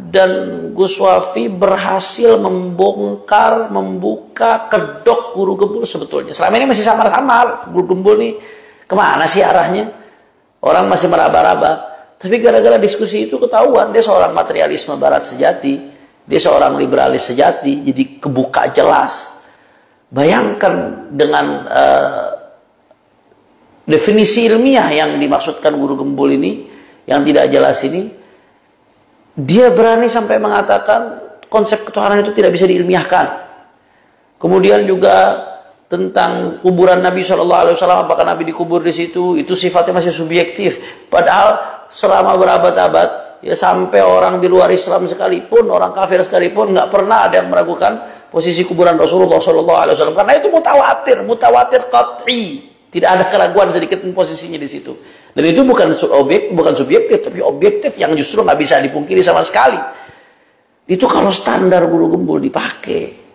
dan Gus Wafi berhasil membuka kedok Guru Gembul sebetulnya. Selama ini masih samar-samar, Guru Gembul nih kemana sih arahnya? Orang masih meraba-raba. Tapi gara-gara diskusi itu ketahuan dia seorang materialisme barat sejati, dia seorang liberalis sejati, jadi kebuka jelas. Bayangkan dengan definisi ilmiah yang dimaksudkan Guru Gembul ini, yang tidak jelas ini, dia berani sampai mengatakan konsep ketuhanan itu tidak bisa diilmiahkan. Kemudian juga tentang kuburan Nabi SAW, apakah Nabi dikubur di situ, itu sifatnya masih subjektif. Padahal selama berabad-abad, ya sampai orang di luar Islam sekalipun, orang kafir sekalipun, nggak pernah ada yang meragukan posisi kuburan Rasulullah SAW. Karena itu mutawatir qat'i. Tidak ada keraguan sedikit pun posisinya di situ. Dan itu bukan subjektif, tapi objektif yang justru nggak bisa dipungkiri sama sekali. Itu kalau standar Guru Gembul dipakai.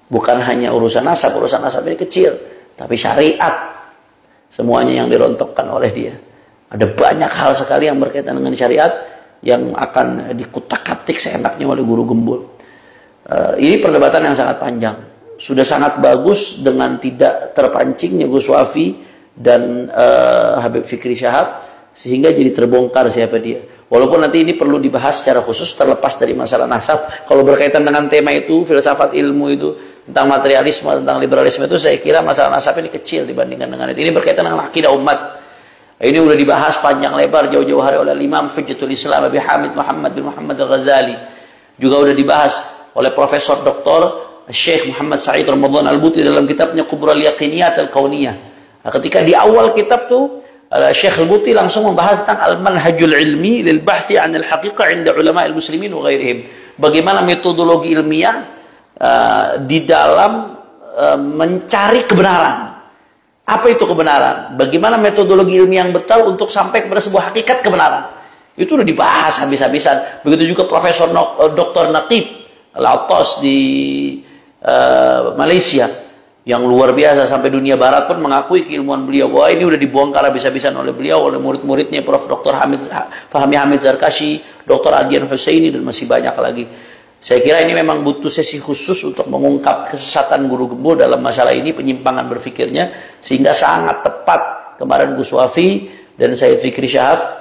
Bukan hanya urusan nasab ini kecil, tapi syariat. Semuanya yang dirontokkan oleh dia. Ada banyak hal sekali yang berkaitan dengan syariat yang akan dikutak-katik seenaknya oleh Guru Gembul. Ini perdebatan yang sangat panjang. Sudah sangat bagus dengan tidak terpancingnya Gus Wafi dan Habib Fikri Syahab, sehingga jadi terbongkar siapa dia. Walaupun nanti ini perlu dibahas secara khusus terlepas dari masalah nasab. Kalau berkaitan dengan tema itu, filsafat ilmu itu, tentang materialisme, tentang liberalisme itu, saya kira masalah nasab ini kecil dibandingkan dengan itu. Ini berkaitan dengan akidah umat. Ini sudah dibahas panjang lebar jauh-jauh hari oleh Imam Hujjatul Islam Abi Hamid Muhammad bin Muhammad Al-Ghazali. Juga sudah dibahas oleh Profesor Dr. Syekh Muhammad Sa'id Ramadan Al-Buti dalam kitabnya Kubral Yaqiniyat Al-Kauniyah. Nah, ketika di awal kitab tuh Syekh Al-Buti langsung membahas tentang al-manhajul ilmi lil bahthi 'an al-haqiqah 'inda ulama al-muslimin wa ghairihim. Bagaimana metodologi ilmiah di dalam mencari kebenaran. Apa itu kebenaran? Bagaimana metodologi ilmiah yang betul untuk sampai kepada sebuah hakikat kebenaran? Itu udah dibahas habis-habisan. Begitu juga Profesor Dr. Naqib Al-Attas di Malaysia, yang luar biasa, sampai dunia barat pun mengakui keilmuan beliau. Wah, ini udah dibongkar habis-habisan oleh beliau, oleh murid-muridnya Prof. Dr. Fahmi Hamid Zarkashi, Dr. Adian Husaini, dan masih banyak lagi. Saya kira ini memang butuh sesi khusus untuk mengungkap kesesatan Guru Gembul dalam masalah ini, penyimpangan berfikirnya, sehingga sangat tepat kemarin Gus Wafi dan Sayyid Fikri Syahab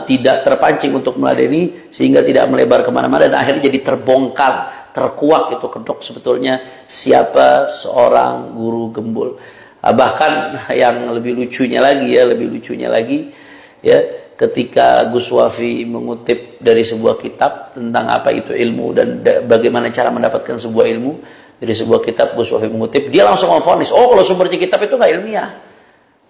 tidak terpancing untuk meladeni, sehingga tidak melebar kemana-mana, dan akhirnya jadi terbongkar, terkuak itu kedok sebetulnya siapa seorang Guru Gembul. Bahkan yang lebih lucunya lagi ya, ketika Gus Wafi mengutip dari sebuah kitab tentang apa itu ilmu dan bagaimana cara mendapatkan sebuah ilmu dari sebuah kitab, Gus Wafi mengutip, dia langsung memvonis, oh kalau sumbernya kitab itu nggak ilmiah,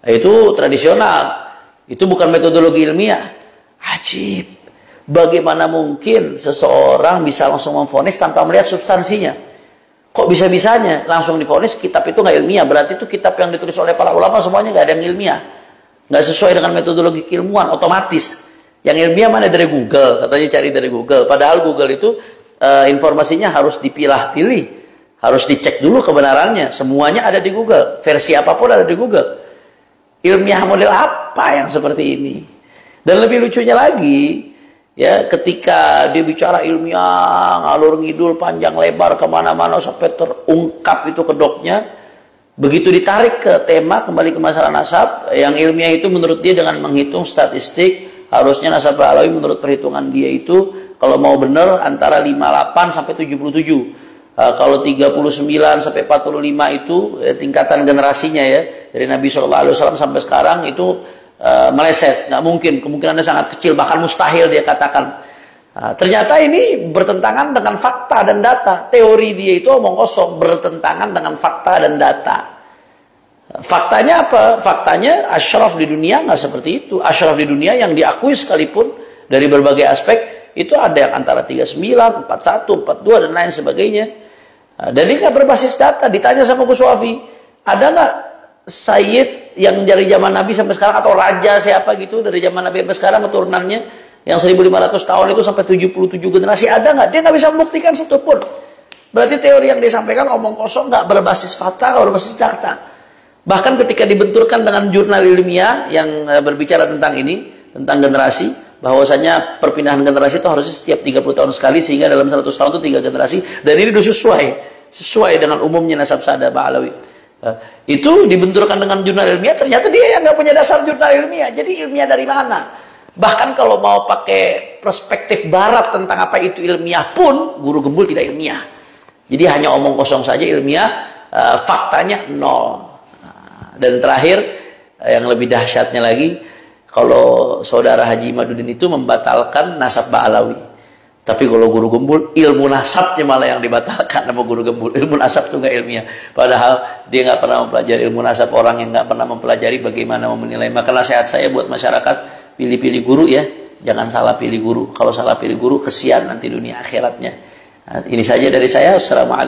itu tradisional, itu bukan metodologi ilmiah. Ajib. Bagaimana mungkin seseorang bisa langsung memvonis tanpa melihat substansinya? Kok bisa-bisanya langsung divonis kitab itu nggak ilmiah? Berarti itu kitab yang ditulis oleh para ulama semuanya nggak ada yang ilmiah, nggak sesuai dengan metodologi keilmuan, otomatis. Yang ilmiah mana? Dari Google, katanya cari dari Google. Padahal Google itu informasinya harus dipilah-pilih, harus dicek dulu kebenarannya. Semuanya ada di Google, versi apapun ada di Google. Ilmiah model apa yang seperti ini? Dan lebih lucunya lagi, ya, ketika dia bicara ilmiah, ngalur ngidul panjang lebar kemana-mana sampai terungkap itu kedoknya, begitu ditarik ke tema, kembali ke masalah nasab, yang ilmiah itu menurut dia dengan menghitung statistik, harusnya nasab alawi menurut perhitungan dia itu, kalau mau benar antara 58 sampai 77. Kalau 39 sampai 45 itu tingkatan generasinya ya, dari Nabi SAW sampai sekarang itu meleset, nggak mungkin, kemungkinannya sangat kecil, bahkan mustahil dia katakan. Ternyata ini bertentangan dengan fakta dan data. Teori dia itu omong kosong, bertentangan dengan fakta dan data. Faktanya apa? Faktanya asyraf di dunia nggak seperti itu. Asyraf di dunia yang diakui sekalipun dari berbagai aspek itu ada yang antara 39, 41, 42 dan lain sebagainya. Dan ini nggak berbasis data. Ditanya sama Gus Wafi, ada nggak Sayyid yang dari zaman Nabi sampai sekarang, atau raja siapa gitu dari zaman Nabi sampai sekarang keturunannya yang 1500 tahun itu sampai 77 generasi, ada nggak? Dia nggak bisa membuktikan satu pun. Berarti teori yang disampaikan omong kosong, nggak berbasis fakta, nggak berbasis data. Bahkan ketika dibenturkan dengan jurnal ilmiah yang berbicara tentang ini, tentang generasi, bahwasanya perpindahan generasi itu harusnya setiap 30 tahun sekali, sehingga dalam 100 tahun itu 3 generasi, dan ini sudah sesuai dengan umumnya nasab sada Ba'alawi. Itu dibenturkan dengan jurnal ilmiah, ternyata dia yang nggak punya dasar jurnal ilmiah. Jadi ilmiah dari mana? Bahkan kalau mau pakai perspektif barat tentang apa itu ilmiah pun, Guru Gembul tidak ilmiah. Jadi hanya omong kosong saja, ilmiah faktanya nol. Dan terakhir, yang lebih dahsyatnya lagi, kalau saudara Haji Imaduddin itu membatalkan nasab Ba'alawi. Tapi kalau Guru Gembul, ilmu nasabnya malah yang dibatalkan sama Guru Gembul. Ilmu nasab itu nggak ilmiah. Padahal dia nggak pernah mempelajari ilmu nasab. Orang yang nggak pernah mempelajari bagaimana menilai. Maka nasihat saya buat masyarakat, pilih-pilih guru ya. Jangan salah pilih guru. Kalau salah pilih guru, kesian nanti dunia akhiratnya. Nah, ini saja dari saya. Wassalamualaikum.